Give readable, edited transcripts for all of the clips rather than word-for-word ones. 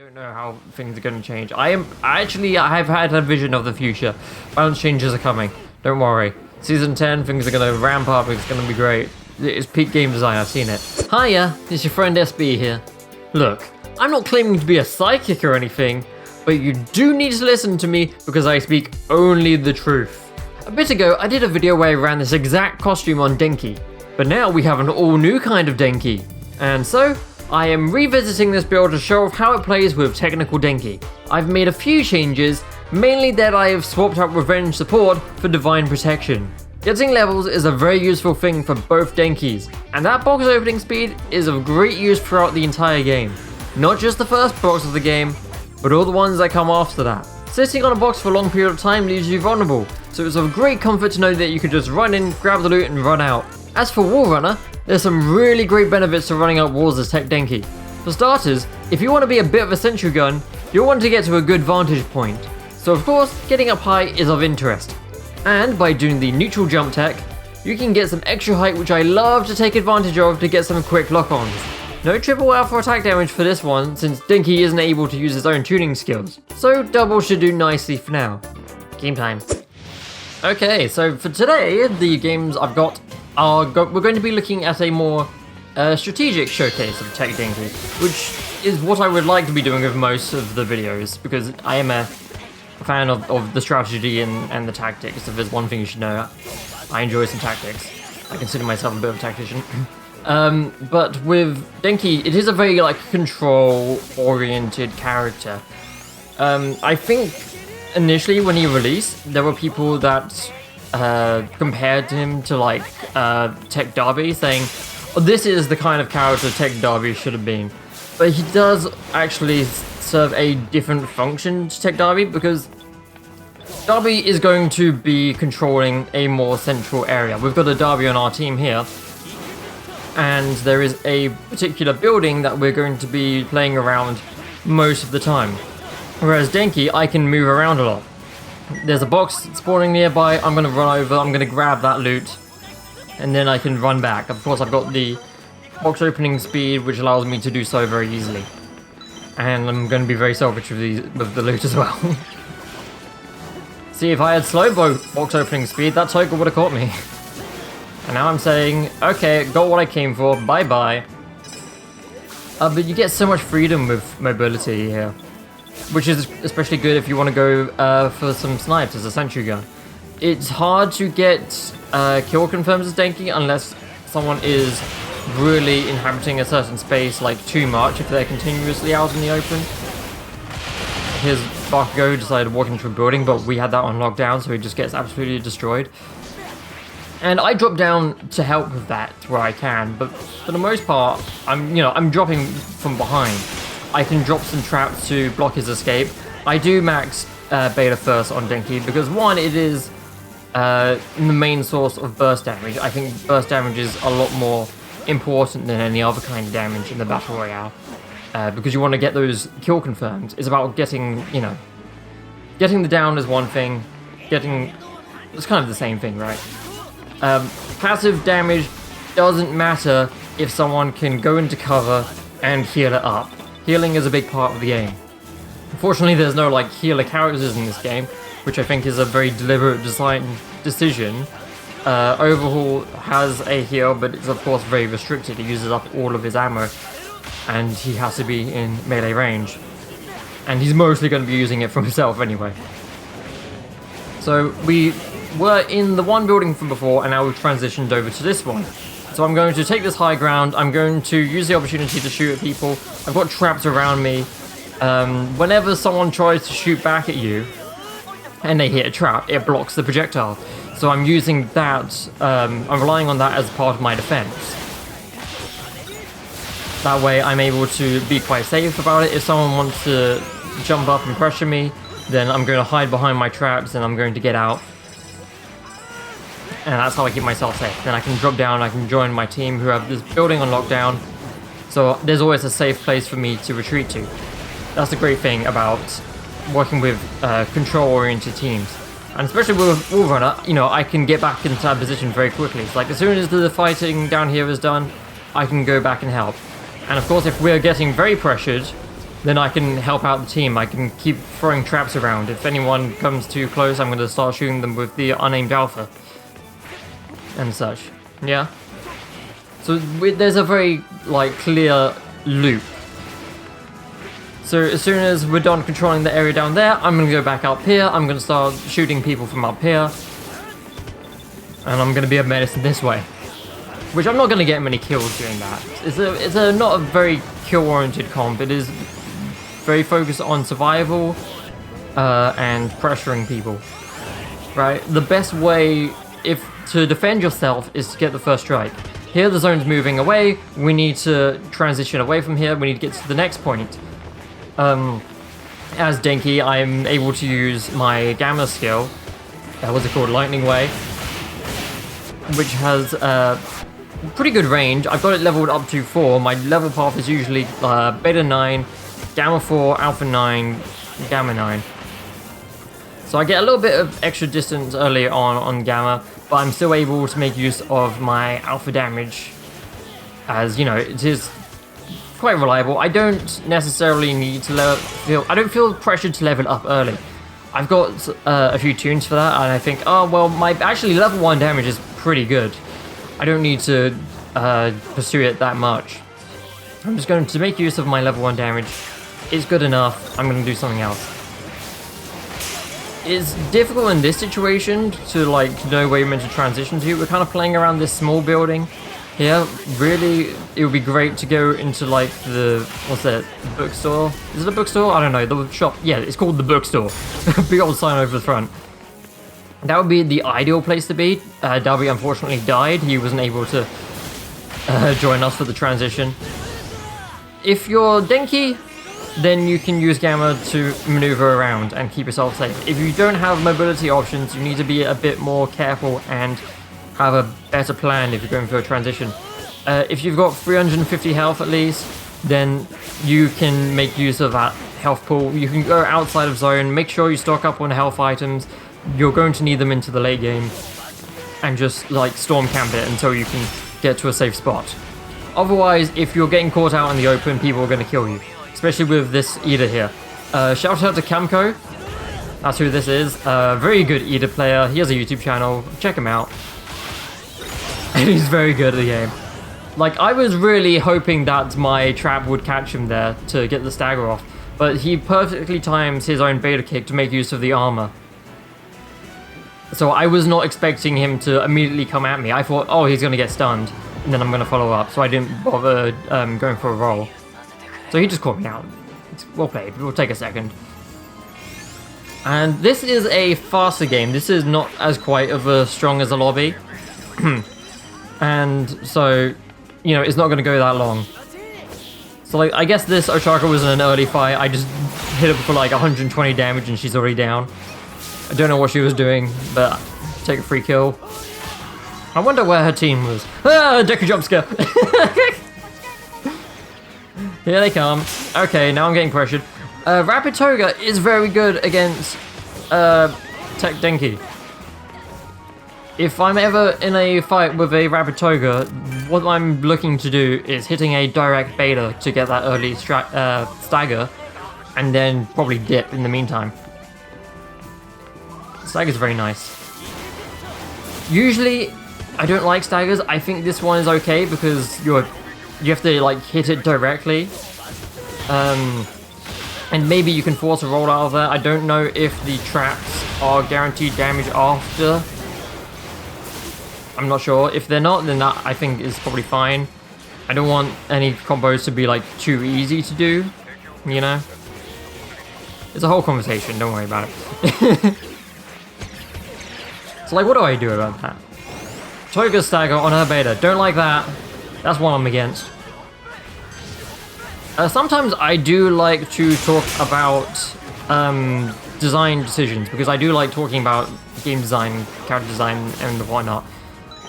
Don't know how things are going to change. I've had a vision of the future. Balance changes are coming. Don't worry. Season 10, things are going to ramp up. It's going to be great. It's peak game design. I've seen it. Hiya, it's your friend SB here. Look, I'm not claiming to be a psychic or anything, but you do need to listen to me because I speak only the truth. A bit ago, I did a video where I ran this exact costume on Denki, but now we have an all new kind of Denki. And so, I am revisiting this build to show off how it plays with technical Denki. I've made a few changes, mainly that I have swapped out Revenge Support for Divine Protection. Getting levels is a very useful thing for both Denkis, and that box opening speed is of great use throughout the entire game. Not just the first box of the game, but all the ones that come after that. Sitting on a box for a long period of time leaves you vulnerable, so it's of great comfort to know that you can just run in, grab the loot and run out. As for Wall Runner, there's some really great benefits to running up walls as Tech Denki. For starters, if you want to be a bit of a sentry gun, you'll want to get to a good vantage point. So of course, getting up high is of interest. And by doing the neutral jump tech, you can get some extra height, which I love to take advantage of to get some quick lock-ons. No triple alpha attack damage for this one, since Denki isn't able to use his own tuning skills. So double should do nicely for now. Game time. Okay, so for today, the games I've got we're going to be looking at a more strategic showcase of Tech Denki, which is what I would like to be doing with most of the videos, because I am a fan of the strategy and the tactics. If there's one thing you should know, I enjoy some tactics. I consider myself a bit of a tactician. But with Denki, it is a very control-oriented character. I think initially when he released, there were people that compared him to Tech Derby, saying, oh, this is the kind of character Tech Derby should have been. But he does actually serve a different function to Tech Derby, because Derby is going to be controlling a more central area. We've got a Derby on our team here, and there is a particular building that we're going to be playing around most of the time. Whereas Denki, I can move around a lot. There's a box spawning nearby, I'm going to run over, I'm going to grab that loot, and then I can run back. Of course, I've got the box opening speed, which allows me to do so very easily. And I'm going to be very selfish with the loot as well. See, if I had slow box opening speed, that token would have caught me. And now I'm saying, okay, got what I came for, bye-bye. But you get so much freedom with mobility here, which is especially good if you want to go for some snipes as a sentry gun. It's hard to get kill confirms as Denki unless someone is really inhabiting a certain space too much, if they're continuously out in the open. Here's Bakugo decided to walk into a building, but we had that on lockdown, so he just gets absolutely destroyed. And I drop down to help with that where I can, but for the most part, I'm dropping from behind. I can drop some traps to block his escape. I do max beta first on Denki because one, it is the main source of burst damage. I think burst damage is a lot more important than any other kind of damage in the Battle Royale. Because you want to get those kill confirmed. It's about getting the down is one thing, it's kind of the same thing, right? Passive damage doesn't matter if someone can go into cover and heal it up. Healing is a big part of the game. Unfortunately, there's no healer characters in this game, which I think is a very deliberate design decision. Overhaul has a heal, but it's of course very restricted. He uses up all of his ammo, and he has to be in melee range. And he's mostly going to be using it for himself anyway. So we were in the one building from before, and now we've transitioned over to this one. So I'm going to take this high ground, I'm going to use the opportunity to shoot at people. I've got traps around me. Whenever someone tries to shoot back at you, and they hit a trap, it blocks the projectile. So I'm using that, I'm relying on that as part of my defense. That way I'm able to be quite safe about it. If someone wants to jump up and pressure me, then I'm going to hide behind my traps and I'm going to get out. And that's how I keep myself safe. Then I can drop down, I can join my team who have this building on lockdown. So there's always a safe place for me to retreat to. That's the great thing about working with control-oriented teams. And especially with Wall Runner, I can get back into that position very quickly. It's as soon as the fighting down here is done, I can go back and help. And of course, if we're getting very pressured, then I can help out the team. I can keep throwing traps around. If anyone comes too close, I'm going to start shooting them with the unaimed alpha and such. Yeah. So there's a very like clear loop. So as soon as we're done controlling the area down there, I'm going to go back up here. I'm going to start shooting people from up here. And I'm going to be a menace in this way. Which I'm not going to get many kills doing that. It's not a very kill-oriented comp. It is very focused on survival and pressuring people. Right? The best way to defend yourself is to get the first strike. Here the zone's moving away. We need to transition away from here. We need to get to the next point. As Denki, I'm able to use my Gamma skill, what's it called, Lightning Way, which has pretty good range. I've got it leveled up to 4. My level path is usually Beta 9, Gamma 4, Alpha 9, Gamma 9. So I get a little bit of extra distance early on Gamma, but I'm still able to make use of my Alpha damage, as, you know, it is quite reliable. I don't necessarily need to I don't feel pressured to level up early. I've got a few tunes for that, and I think, oh well, my actually level 1 damage is pretty good. I don't need to pursue it that much. I'm just going to make use of my level 1 damage. It's good enough. I'm going to do something else. It's difficult in this situation to like know where you're meant to transition to. We're kind of playing around this small building here. Really, it would be great to go into like the, what's that, bookstore? Is it a bookstore? I don't know, the shop. Yeah, it's called the bookstore. Big old sign over the front. That would be the ideal place to be. Darby unfortunately died. He wasn't able to join us for the transition. If you're Denki, then you can use Gamma to maneuver around and keep yourself safe. If you don't have mobility options, you need to be a bit more careful and have a better plan if you're going for a transition. If you've got 350 health at least, then you can make use of that health pool. You can go outside of zone, make sure you stock up on health items. You're going to need them into the late game, and just like storm camp it until you can get to a safe spot. Otherwise, if you're getting caught out in the open, people are going to kill you, especially with this Ida here. Shout out to Camco. That's who this is. Very good Ida player. He has a YouTube channel. Check him out. And he's very good at the game. Like, I was really hoping that my trap would catch him there to get the stagger off, but he perfectly times his own beta kick to make use of the armor. So I was not expecting him to immediately come at me. I thought, oh, he's going to get stunned, and then I'm going to follow up, so I didn't bother going for a roll. So he just caught me out. It's well played. It will take a second. And this is a faster game. This is not as quite as strong as a lobby. And so, you know, it's not going to go that long. So, like, I guess this Ochaka was an early fight. I just hit her for like 120 damage and she's already down. I don't know what she was doing, but take a free kill. I wonder where her team was. Ah, Deku jump scare. Here they come. Okay, now I'm getting pressured. Rapid Toga is very good against Tech Denki. If I'm ever in a fight with a Rapid Toga, what I'm looking to do is hitting a direct beta to get that early stagger, and then probably dip in the meantime. Stagger's very nice. Usually, I don't like staggers. I think this one is okay because you have to like hit it directly. And maybe you can force a roll out of there. I don't know if the traps are guaranteed damage after. I'm not sure. If they're not, then that I think is probably fine. I don't want any combos to be like too easy to do, you know? It's a whole conversation, don't worry about it. So like, what do I do about that? Toga stagger on her beta, don't like that. That's what I'm against. Sometimes I do like to talk about design decisions, because I do like talking about game design, character design, and whatnot.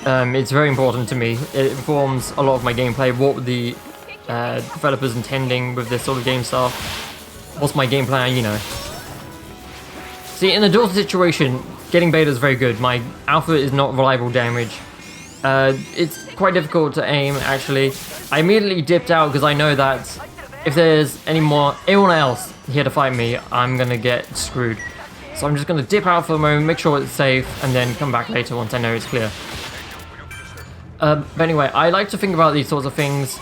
It's very important to me. It informs a lot of my gameplay, what the developers intending with this sort of game style. What's my game plan, you know. See, in a duel situation, getting beta is very good. My alpha is not reliable damage. It's quite difficult to aim, actually. I immediately dipped out because I know that if there's anyone else here to fight me, I'm gonna get screwed. So I'm just gonna dip out for a moment, make sure it's safe, and then come back later once I know it's clear. But anyway, I like to think about these sorts of things.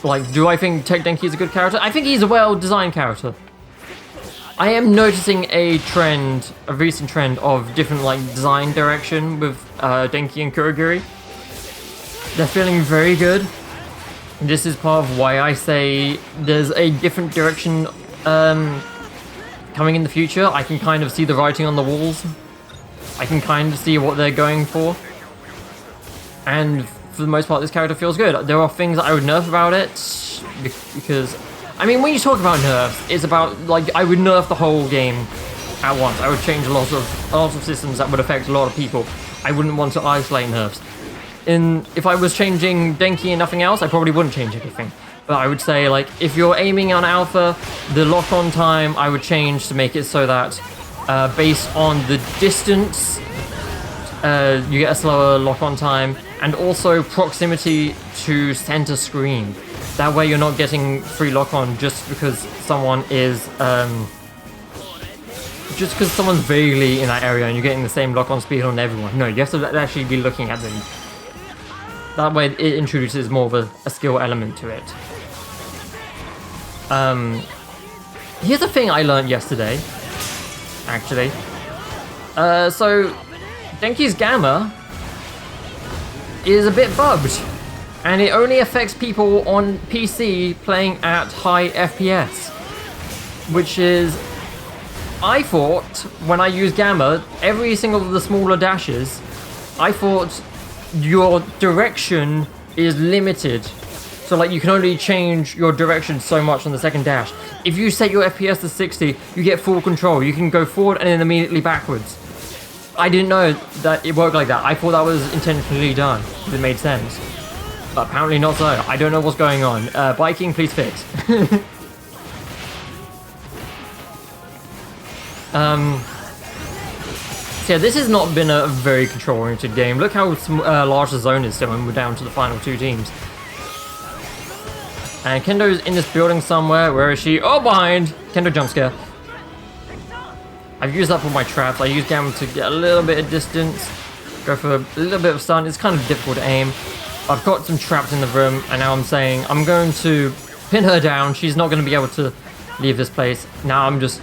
Like, do I think Denki is a good character? I think he's a well-designed character. I am noticing a recent trend of different like design direction with Denki and Kurogiri. They're feeling very good. This is part of why I say there's a different direction coming in the future. I can kind of see the writing on the walls. I can kind of see what they're going for. And for the most part, this character feels good. There are things that I would nerf about it, because, I mean, when you talk about nerfs, it's about, like, I would nerf the whole game at once. I would change a lot of systems that would affect a lot of people. I wouldn't want to isolate nerfs. If I was changing Denki and nothing else, I probably wouldn't change anything. But I would say, like, if you're aiming on Alpha, the lock-on time I would change to make it so that, based on the distance, you get a slower lock-on time, and also proximity to center screen. That way you're not getting free lock-on just because someone is, just because someone's vaguely in that area and you're getting the same lock-on speed on everyone. No, you have to actually be looking at them. That way it introduces more of a skill element to it. Here's a thing I learned yesterday, actually. So, Denki's Gamma is a bit bugged, and it only affects people on PC playing at high FPS, which is, I thought, when I use Gamma, every single of the smaller dashes, I thought your direction is limited. So like you can only change your direction so much on the second dash. If you set your FPS to 60, you get full control. You can go forward and then immediately backwards. I didn't know that it worked like that. I thought that was intentionally done, if it made sense. But apparently not so. I don't know what's going on. Biking, please fix. So yeah, this has not been a very control-oriented game. Look how large the zone is still, and we're down to the final two teams. And Kendo's in this building somewhere. Where is she? Oh, behind! Kendo jump scare. I've used up all my traps. I use Gamma to get a little bit of distance. Go for a little bit of stun. It's kind of difficult to aim. I've got some traps in the room, and now I'm saying I'm going to pin her down. She's not going to be able to leave this place. Now I'm just...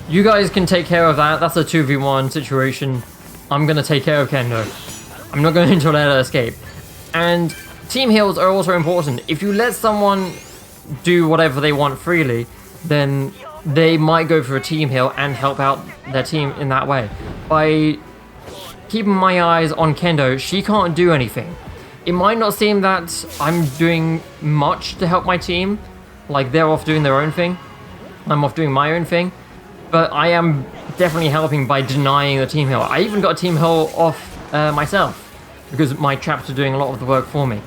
You guys can take care of that. That's a 2v1 situation. I'm going to take care of Kendo. I'm not going to let her escape. And team heals are also important. If you let someone do whatever they want freely, then they might go for a team heal and help out their team in that way. By keeping my eyes on Kendo, she can't do anything. It might not seem that I'm doing much to help my team. Like they're off doing their own thing. I'm off doing my own thing. But I am definitely helping by denying the team heal. I even got a team heal off myself, because my traps are doing a lot of the work for me.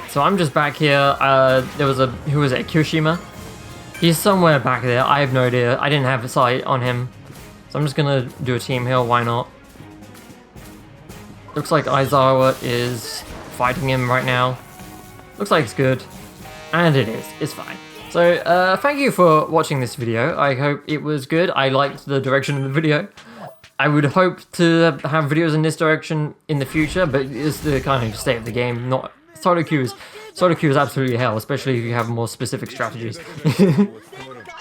So I'm just back here. There was who was it? Kirishima? He's somewhere back there. I have no idea. I didn't have a sight on him. So I'm just gonna do a team heal. Why not? Looks like Aizawa is fighting him right now. Looks like it's good. And it is. It's fine. So, thank you for watching this video. I hope it was good. I liked the direction of the video. I would hope to have videos in this direction in the future, but it's the kind of state of the game. Not solo queue is absolutely hell, especially if you have more specific strategies.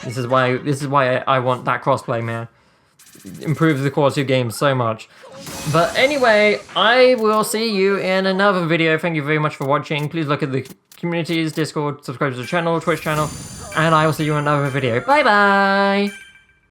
This is why I want that crossplay, man. Improves the quality of games so much. But anyway, I will see you in another video. Thank you very much for watching. Please look at the communities, Discord, subscribe to the channel, Twitch channel, and I will see you in another video. Bye bye!